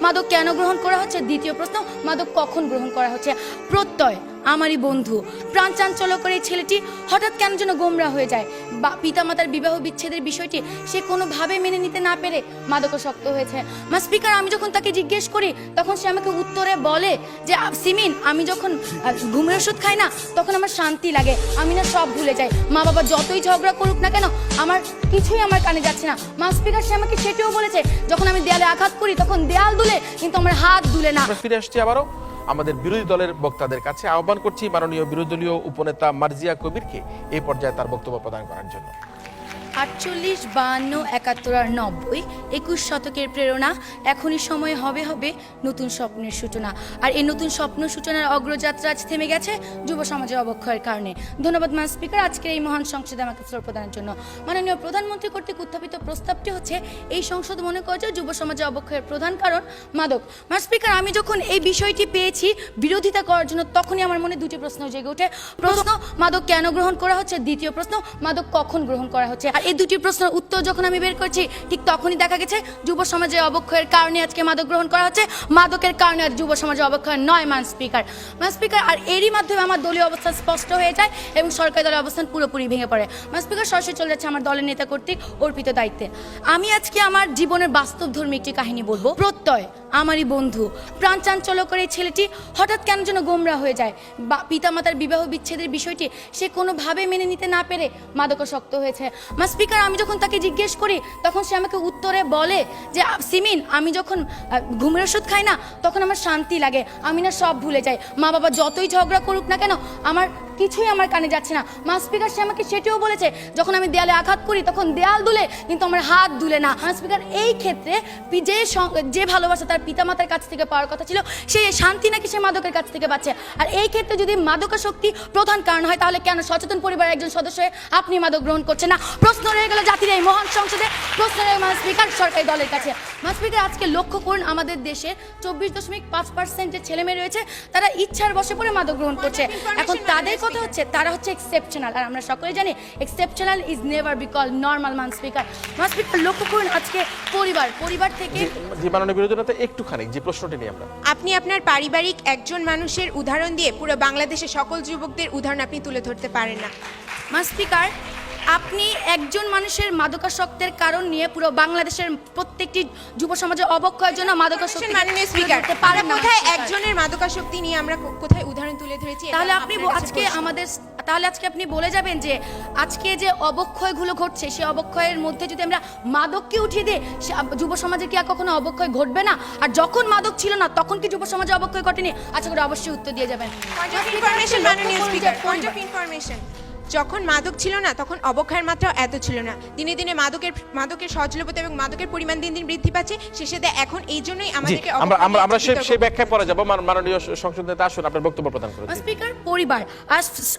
মাদক কেন গ্রহণ করা হচ্ছে, দ্বিতীয় প্রশ্ন মাদক কখন গ্রহণ করা হচ্ছে। প্রত্যয় আমারই বন্ধু, প্রাণ চাঞ্চল্যকর এই ছেলেটি হঠাৎ কেন যেন গোমরা হয়ে যায়। বা পিতামাতার বিবাহ বিচ্ছেদের বিষয়টি সে কোনোভাবে মেনে নিতে না পেরে মাদকাসক্ত হয়েছে। স্পিকার, আমি যখন তাকে জিজ্ঞেস করি তখন সে আমাকে উত্তরে বলে যে সিমিন, আমি যখন ঘুমের ওষুধ খাই না তখন আমার শান্তি লাগে, আমি না সব ভুলে যাই। মা বাবা যতই ঝগড়া করুক না কেন আমার কিছুই আমার কানে যাচ্ছে না। স্পিকার, সে আমাকে সেটিও বলেছে যখন আমি দেয়ালে আঘাত করি তখন দেয়াল দুলে কিন্তু আমার হাত দুলে না। ফিরে আসছি আবারও আমাদের বিরোধী দলের বক্তাদের কাছে। আহ্বান করছি মাননীয় বিরোধী দলীয় উপনেতা মার্জিয়া কবিরকে এই পর্যায়ে তার বক্তব্য প্রদান করার জন্য। 48, 52, 71 আর 90, 21 শতকের প্রেরণা। এখনই সময় হবে নতুন স্বপ্নের সূচনা। আর এই নতুন স্বপ্ন সূচনার অগ্রযাত্রা আজ থেমে গেছে যুব সমাজের অবক্ষয়ের কারণে। ধন্যবাদ মান স্পিকার, আজকের এই মহান সংসদে আমাকে ফ্লোর প্রদানের জন্য। মাননীয় প্রধানমন্ত্রী কর্তৃক উত্থাপিত প্রস্তাবটি হচ্ছে এই সংসদ মনে করে যে যুব সমাজের অবক্ষয়ের প্রধান কারণ মাদক। মান স্পিকার, আমি যখন এই বিষয়টি পেয়েছি বিরোধিতা করার জন্য তখনই আমার মনে দুটি প্রশ্ন জেগে ওঠে। প্রশ্ন, মাদক কেন গ্রহণ করা হচ্ছে, দ্বিতীয় প্রশ্ন, মাদক কখন গ্রহণ করা হচ্ছে। এই দুটি প্রশ্নের উত্তর যখন আমি বের করছি ঠিক তখনই দেখা গেছে যুব সমাজের অবক্ষয়ের কারণে আজকে মাদক গ্রহণ করা হচ্ছে, মাদকের কারণে আর যুব সমাজের অবক্ষয় নয় মান স্পিকার। আর এরই মাধ্যমে আমার দলীয় অবস্থান স্পষ্ট হয়ে যায় এবং সরকারি দলের অবস্থান পুরোপুরি ভেঙে পড়ে। মান স্পিকার, সরাসরি চলে যাচ্ছে আমার দলের নেতা কর্তৃক অর্পিত দায়িত্বে। আমি আজকে আমার জীবনের বাস্তবধর্মী একটি কাহিনী বলবো। প্রত্যয় আমারই বন্ধু, প্রাণ চাঞ্চল্যকর এই ছেলেটি হঠাৎ কেন যেন গোমরা হয়ে যায়। বা পিতামাতার বিবাহ বিচ্ছেদের বিষয়টি সে কোনোভাবে মেনে নিতে না পেরে মাদকাসক্ত হয়েছে। স্পিকার, আমি যখন তাকে জিজ্ঞেস করি তখন সে আমাকে উত্তরে বলে যে সিমিন, আমি যখন ঘুমের ওষুধ খাই না তখন আমার শান্তি লাগে, আমি না সব ভুলে যাই। মা বাবা যতই ঝগড়া করুক না কেন আমার কিছুই আমার কানে যাচ্ছে না। স্পিকার, সে আমাকে সেটিও বলেছে যখন আমি দেয়ালে আঘাত করি তখন দেয়াল দুলে কিন্তু আমার হাত দুলে না। স্পিকার, এই ক্ষেত্রে যে ভালোবাসা তার পিতামাতার কাছ থেকে পাওয়ার কথা ছিল সেই শান্তি নাকি সে মাদকের কাছ থেকে পাচ্ছে। আর এই ক্ষেত্রে যদি মাদকাসক্তি প্রধান কারণ হয় তাহলে কেন সচেতন পরিবারের একজন সদস্য হয়ে আপনি মাদক গ্রহণ করছেন না? প্রশ্ন রয়ে গেল জাতির এই মহান সংসদে, প্রশ্ন রয়ে স্পিকার সরকারি দলের কাছে। স্পিকার, আজকে লক্ষ্য করুন আমাদের দেশে 24.5% যে ছেলে মেয়ে রয়েছে তারা ইচ্ছার বশে পড়ে মাদক গ্রহণ করছে। এখন তাদের কথা হচ্ছে তারা হচ্ছে এক্সেপশনাল, আর আমরা সকলে জানি exceptional is never be called normal. Speaker, লক্ষ্য করুন আজকে পরিবার থেকে যে মাননীয় বিরোধী দলনেতা একটুখানি যে প্রশ্নটি নিয়ে আমরা আপনি আপনার পারিবারিক একজন মানুষের উদাহরণ দিয়ে পুরো বাংলাদেশের সকল যুবকদের উদাহরণ আপনি তুলে ধরতে পারেন না। স্পিকার, আপনি একজন মানুষের মাদকাসক্তের কারণ নিয়ে পুরো বাংলাদেশের প্রত্যেকটি যুব সমাজের অবক্ষয়ের জন্য মাদকাসক্তি মাননীয় স্পিকার, কোথায় একজনের মাদকাসক্তি নিয়ে আমরা কোথায় উদাহরণ তুলে ধরেছি? তাহলে আজকে আপনি বলে যাবেন যে আজকে যে অবক্ষয়গুলো ঘটছে সেই অবক্ষয়ের মধ্যে যদি আমরা মাদককে উঠিয়ে দিই যুব সমাজে কি আর কখনো অবক্ষয় ঘটবে না? আর যখন মাদক ছিল না তখন কি যুব সমাজে অবক্ষয় ঘটেনি? আচ্ছা করে অবশ্যই উত্তর দিয়ে যাবেন। মাননীয় স্পিকার, পয়েন্ট অফ ইনফরমেশন, যখন মাদক ছিল না তখন অবক্ষয়ের মাত্রা এত ছিল না। দিনে দিনে মাদকের সহজলভ্যতা এবং মাদকের পরিমাণ দিন দিন বৃদ্ধি পাচ্ছে। শেষে এখন এই জন্যই আমাদেরকে আমরা সেই ব্যাখ্যায় পরে যাব। মাননীয় সংসদ নেতা আসুন আপনার বক্তব্য প্রদান করুন। স্পিকার, পরিবার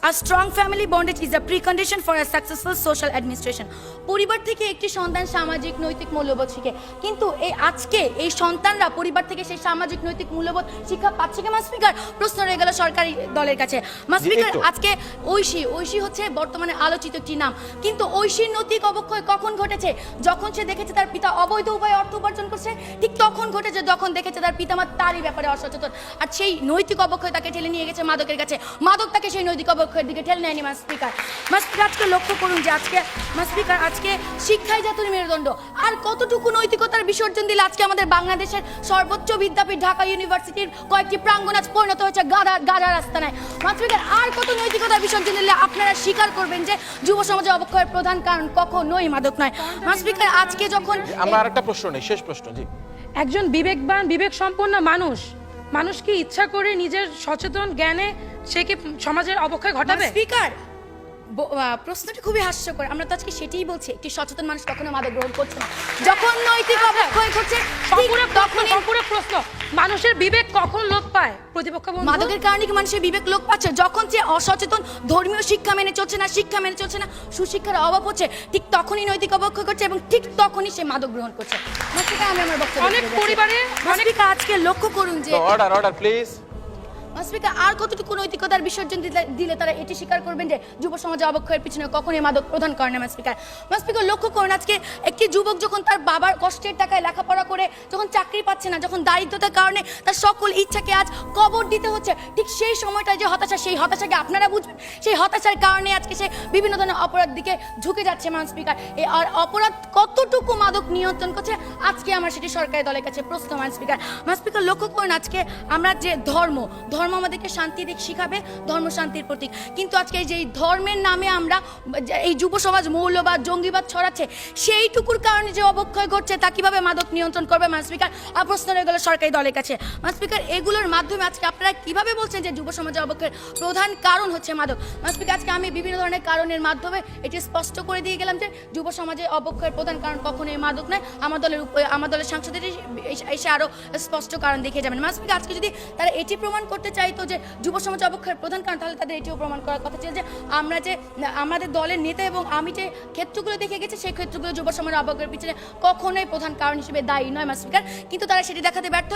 a strong family bondage is a precondition for a successful social administration. পরিবার থেকে একটি সন্তান সামাজিক নৈতিক মূল্যবোধ শিখে, কিন্তু এই সন্তানরা পরিবার থেকে সেই সামাজিক নৈতিক মূল্যবোধ শিক্ষা পাচ্ছে কি? স্পিকার, প্রশ্ন রয়ে গেল সরকারি দলের কাছে। স্পিকার, আজকে ঐশী হচ্ছে বর্তমানে আলোচিত একটি নাম, কিন্তু ঐশীর নৈতিক অবক্ষয় কখন ঘটেছে? যখন সে দেখেছে তার পিতা অবৈধ উপায়ে অর্থ উপার্জন করছে, ঠিক তখন ঘটেছে যখন দেখেছে তার পিতামাতা তারই ব্যাপারে অসচেতন। আর সেই নৈতিক অবক্ষয় তাকে ঠেলে নিয়ে গেছে মাদকের কাছে, মাদক তাকে সেই নৈতিক অবক্ষয়ের দিকে ঠেলে নেয়নি। স্পিকার, আজকে লক্ষ্য করুন যে আজকে শিক্ষাই জাতীয় মেরুদণ্ড। আর কতটুকু নৈতিকতার বিসর্জন দিলে আজকে আমাদের বাংলাদেশের সর্বোচ্চ বিদ্যাপীঠ ঢাকা ইউনিভার্সিটির কয়েকটি প্রাঙ্গণ আজ পরিণত হয়েছে গাধার রাস্তায়। স্পিকার, আর কত নৈতিকতার বিসর্জন দিলে আপনারা স্বীকার করবেন যে যুব সমাজের অবক্ষয়ের প্রধান কারণ কখনোই মাদক নয়? স্পিকার, আজকে যখন আমরা আরেকটা প্রশ্ন নেই, শেষ প্রশ্ন। জি, একজন বিবেকবান বিবেক সম্পন্ন মানুষ কি ইচ্ছা করে নিজের সচেতন জ্ঞানে সে কি সমাজের অবক্ষয় ঘটাবে? স্পিকার, প্রশ্নটি খুবই হাস্যকর। আমরা তো আজকে সেটাই বলছি, একটি সচেতন মানুষ কখনো মাদক গ্রহণ করছে না। যখন নৈতিক অবক্ষয় ঘটছে সম্পূর্ণ প্রশ্ন, মানুষের বিবেক কখন লোপ পায়? প্রতিপক্ষ মাদকের কারণে কি মানুষের বিবেক লোপ পাচ্ছে? যখন সে অসচেতন, ধর্মীয় শিক্ষা মেনে চলছে না, সুশিক্ষার অভাব হচ্ছে, ঠিক তখনই নৈতিক অবক্ষয় করছে এবং ঠিক তখনই সে মাদক গ্রহণ করছে। আমি আমার বক্তব্য অনেক পরিবারে আজকে লক্ষ্য করুন যে অর্ডার প্লিজ। স্পিকার আর কতটুকু নৈতিকতার বিসর্জন দিলে তারা এটি স্বীকার করবেন যে যুব সমাজে অবক্ষয়ের পিছনে কখনোই মাদক প্রধান কারণ না স্পিকার। স্পিকার লক্ষ্য করুন, আজকে একটি যুবক যখন তার বাবার কষ্টের টাকায় লেখাপড়া করে যখন চাকরি পাচ্ছে না, যখন দারিদ্রতার কারণে তার সকল ইচ্ছাকে আজ কবর দিতে হচ্ছে, ঠিক সেই সময়টা যে হতাশা, সেই হতাশাকে আপনারা বুঝবেন। সেই হতাশার কারণে আজকে সে বিভিন্ন ধরনের অপরাধ দিকে ঝুঁকে যাচ্ছে মান স্পিকার। এই আর অপরাধ কতটুকু মাদক নিয়ন্ত্রণ করছে আজকে আমার সেটি সরকারি দলের কাছে প্রশ্ন মান স্পিকার। মান স্পিকার লক্ষ্য করুন, আজকে আমরা যে ধর্ম আমাদেরকে শান্তি দিক শিখাবে, ধর্ম শান্তির প্রতীক, কিন্তু আজকে এই যে ধর্মের নামে আমরা এই যুব সমাজ মৌলবাদ জঙ্গিবাদ ছড়াচ্ছে, সেইটুকুর কারণে যে অবক্ষয় ঘটছে তা কিভাবে মাদক নিয়ন্ত্রণ করবে মান স্পিকার? আর প্রশ্ন রয়ে গেল সরকারি দলের কাছে মান স্পিকার, এগুলোর মাধ্যমে আজকে আপনারা কিভাবে বলছেন যে যুব সমাজে অবক্ষয়ের প্রধান কারণ হচ্ছে মাদক? মান স্পিকার, আজকে আমি বিভিন্ন ধরনের কারণের মাধ্যমে এটি স্পষ্ট করে দিয়ে গেলাম যে যুব সমাজে অবক্ষয়ের প্রধান কারণ কখনোই মাদক নয়। আমার দলের সাংসদের এসে আরো স্পষ্ট কারণ দেখিয়ে যাবেন। মান স্পিকার, আজকে যদি তারা এটি প্রমাণ করতে চাইতো যে যুব সমাজ অবক্ষয়ের প্রধান কারণ, তাহলে তাদের এটিও প্রমাণ করার কথা ছিল যে আমরা যে আমাদের দলের নেতা এবং আমি যে ক্ষেত্রগুলো দেখে গেছি সেই ক্ষেত্রগুলো যুব সমাজের অবক্ষয়ের পিছনে কখনোই প্রধান কারণ হিসেবে দায়ী নয় মান স্পিকার। কিন্তু তারা সেটি দেখাতে ব্যর্থ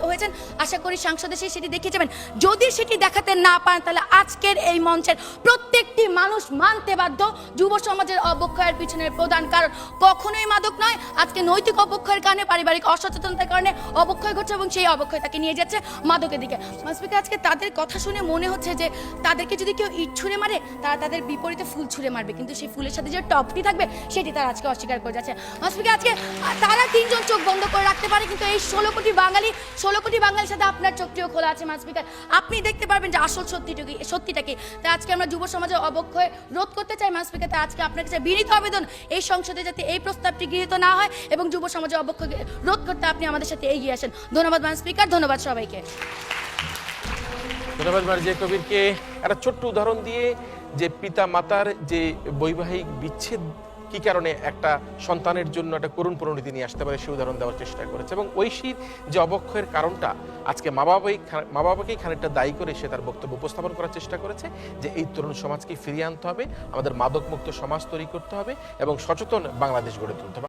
হয়েছেন। আশা করি সাংসদ এসে সেটি দেখিয়ে যাবেন। যদি সেটি দেখাতে না পারেন তাহলে আজকের এই মঞ্চের প্রত্যেকটি মানুষ মানতে বাধ্য, যুব সমাজের অবক্ষয়ের পিছনের প্রধান কারণ কখনোই মাদক নয়। আজকে নৈতিক অবক্ষয়ের কারণে, পারিবারিক অসচেতনতার কারণে অবক্ষয় ঘটছে এবং সেই অবক্ষয় তাকে নিয়ে যাচ্ছে মাদকের দিকে। স্পিকার, আজকে তাদের কথা শুনে মনে হচ্ছে যে তাদেরকে যদি কেউ ইট ছুঁড়ে মারে তারা তাদের বিপরীতে ফুল ছুঁড়ে মারবে, কিন্তু সেই ফুলের সাথে যে টপটি থাকবে সেটি তারা আজকে অস্বীকার করে যাচ্ছে। স্পিকার, আজকে তারা তিনজন চোখ বন্ধ করে রাখতে পারে, কিন্তু এই 16 কোটি বাঙালির সাথে আপনার চোখটিও খোলা আছে মান স্পিকার। আপনি দেখতে পারবেন যে আসল সত্যিটা কি। তাই আজকে আমরা যুব সমাজের অবক্ষয় রোধ করতে চাই মান স্পিকার। তাই আজকে আপনার কাছে বিনীত আবেদন, এই সংসদে যাতে এই প্রস্তাবটি গৃহীত না হয় এবং যুব সমাজের অবক্ষয় রোধ করতে আপনি আমাদের সাথে এগিয়ে আসেন। ধন্যবাদ মান স্পিকার, ধন্যবাদ সবাইকে। ধন্যবাদ মার্জিয়া কবিরকে। একটা ছোট্ট উদাহরণ দিয়ে যে পিতা মাতার যে বৈবাহিক বিচ্ছেদ কি কারণে একটা সন্তানের জন্য একটা করুণ পরিণতি নিয়ে আসতে পারে সেই উদাহরণ দেওয়ার চেষ্টা করেছে, এবং ঐশীর যে অবক্ষয়ের কারণটা আজকে মা বাবাকেই খানিকটা দায়ী করে সে তার বক্তব্য উপস্থাপন করার চেষ্টা করেছে যে এই তরুণ সমাজকে ফিরিয়ে আনতে হবে, আমাদের মাদকমুক্ত সমাজ তৈরি করতে হবে এবং সচেতন বাংলাদেশ গড়ে তুলতে হবে।